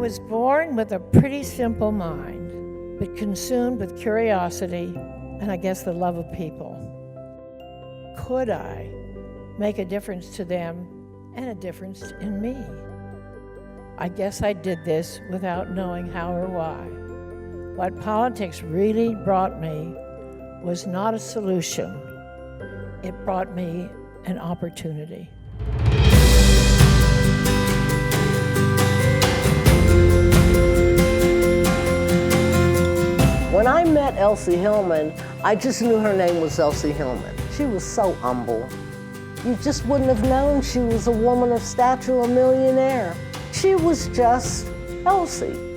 was born with a pretty simple mind, but consumed with curiosity and I guess the love of people. Could I make a difference to them and a difference in me? I guess I did this without knowing how or why. What politics really brought me was not a solution. It brought me an opportunity. When I met Elsie Hillman, I just knew her name was Elsie Hillman. She was so humble. You just wouldn't have known she was a woman of stature, a millionaire. She was just Elsie.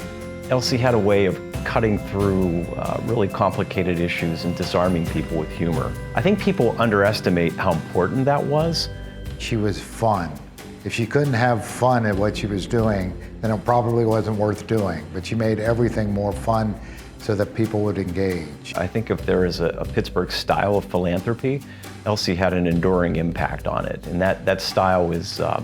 Elsie had a way of cutting through really complicated issues and disarming people with humor. I think people underestimate how important that was. She was fun. If she couldn't have fun at what she was doing, then it probably wasn't worth doing. But she made everything more fun so that people would engage. I think if there is a Pittsburgh style of philanthropy, Elsie had an enduring impact on it. And that style is, I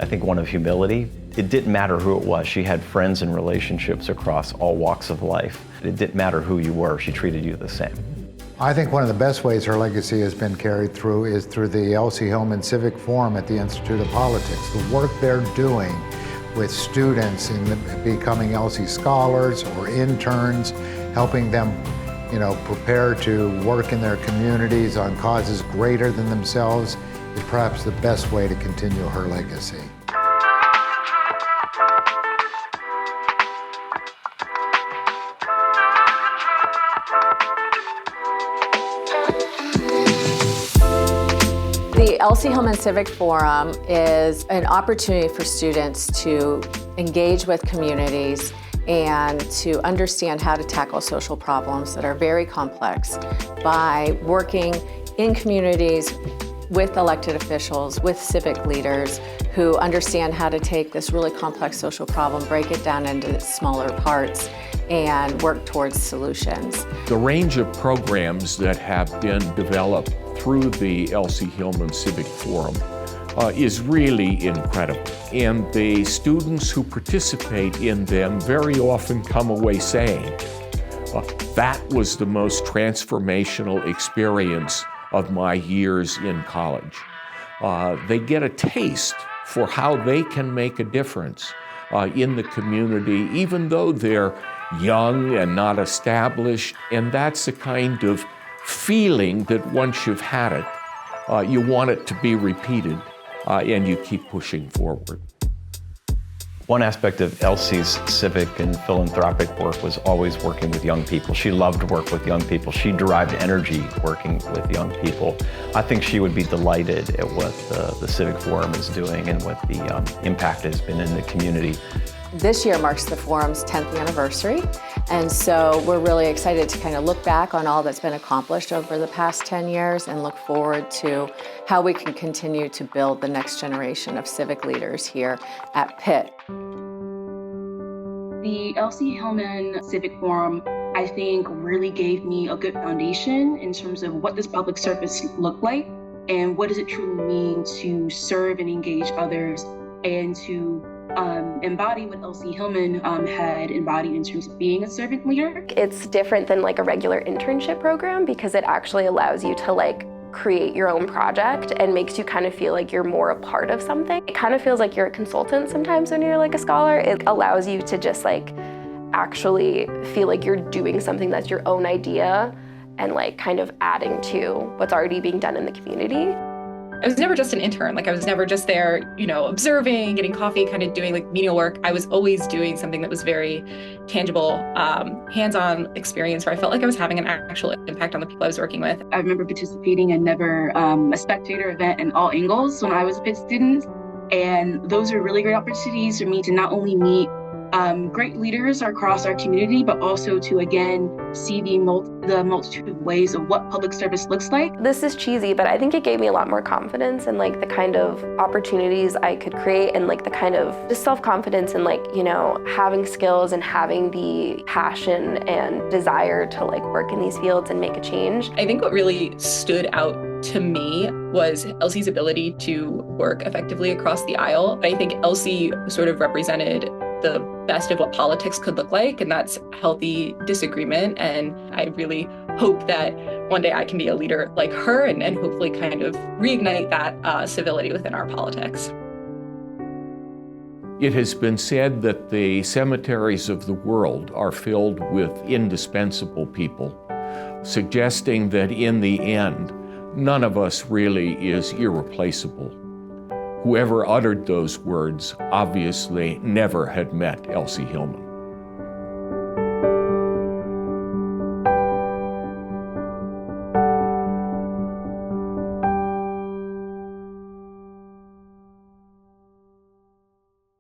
think, one of humility. It didn't matter who it was. She had friends and relationships across all walks of life. It didn't matter who you were. She treated you the same. I think one of the best ways her legacy has been carried through is through the Elsie Hillman Civic Forum at the Institute of Politics. The work they're doing with students in becoming Elsie scholars or interns, helping them, prepare to work in their communities on causes greater than themselves is perhaps the best way to continue her legacy. The Elsie Hillman Civic Forum is an opportunity for students to engage with communities and to understand how to tackle social problems that are very complex by working in communities with elected officials, with civic leaders who understand how to take this really complex social problem, break it down into smaller parts, and work towards solutions. The range of programs that have been developed through the Elsie Hillman Civic Forum is really incredible. And the students who participate in them very often come away saying, that was the most transformational experience of my years in college. They get a taste for how they can make a difference in the community, even though they're young and not established, and that's the kind of feeling that once you've had it, you want it to be repeated, and you keep pushing forward. One aspect of Elsie's civic and philanthropic work was always working with young people. She loved to work with young people. She derived energy working with young people. I think she would be delighted at what the Civic Forum is doing and what the impact has been in the community. This year marks the Forum's 10th anniversary, and so we're really excited to kind of look back on all that's been accomplished over the past 10 years and look forward to how we can continue to build the next generation of civic leaders here at Pitt. The Elsie Hillman Civic Forum, I think, really gave me a good foundation in terms of what does public service look like and what does it truly mean to serve and engage others and to embody what Elsie Hillman had embodied in terms of being a servant leader. It's different than like a regular internship program because it actually allows you to create your own project and makes you kind of feel like you're more a part of something. It kind of feels like you're a consultant sometimes when you're a scholar. It allows you to just actually feel like you're doing something that's your own idea and kind of adding to what's already being done in the community. I was never just an intern. I was never just there, observing, getting coffee, kind of doing menial work. I was always doing something that was very tangible, hands-on experience where I felt like I was having an actual impact on the people I was working with. I remember participating in a spectator event in all angles when I was a Pitt student. And those are really great opportunities for me to not only meet great leaders across our community, but also to, again, see the multitude of ways of what public service looks like. This is cheesy, but I think it gave me a lot more confidence in the kind of opportunities I could create and the kind of just self-confidence and having skills and having the passion and desire to work in these fields and make a change. I think what really stood out to me was Elsie's ability to work effectively across the aisle. I think Elsie sort of represented the best of what politics could look like, and that's healthy disagreement. And I really hope that one day I can be a leader like her and hopefully kind of reignite that civility within our politics. It has been said that the cemeteries of the world are filled with indispensable people, suggesting that in the end, none of us really is irreplaceable. Whoever uttered those words obviously never had met Elsie Hillman.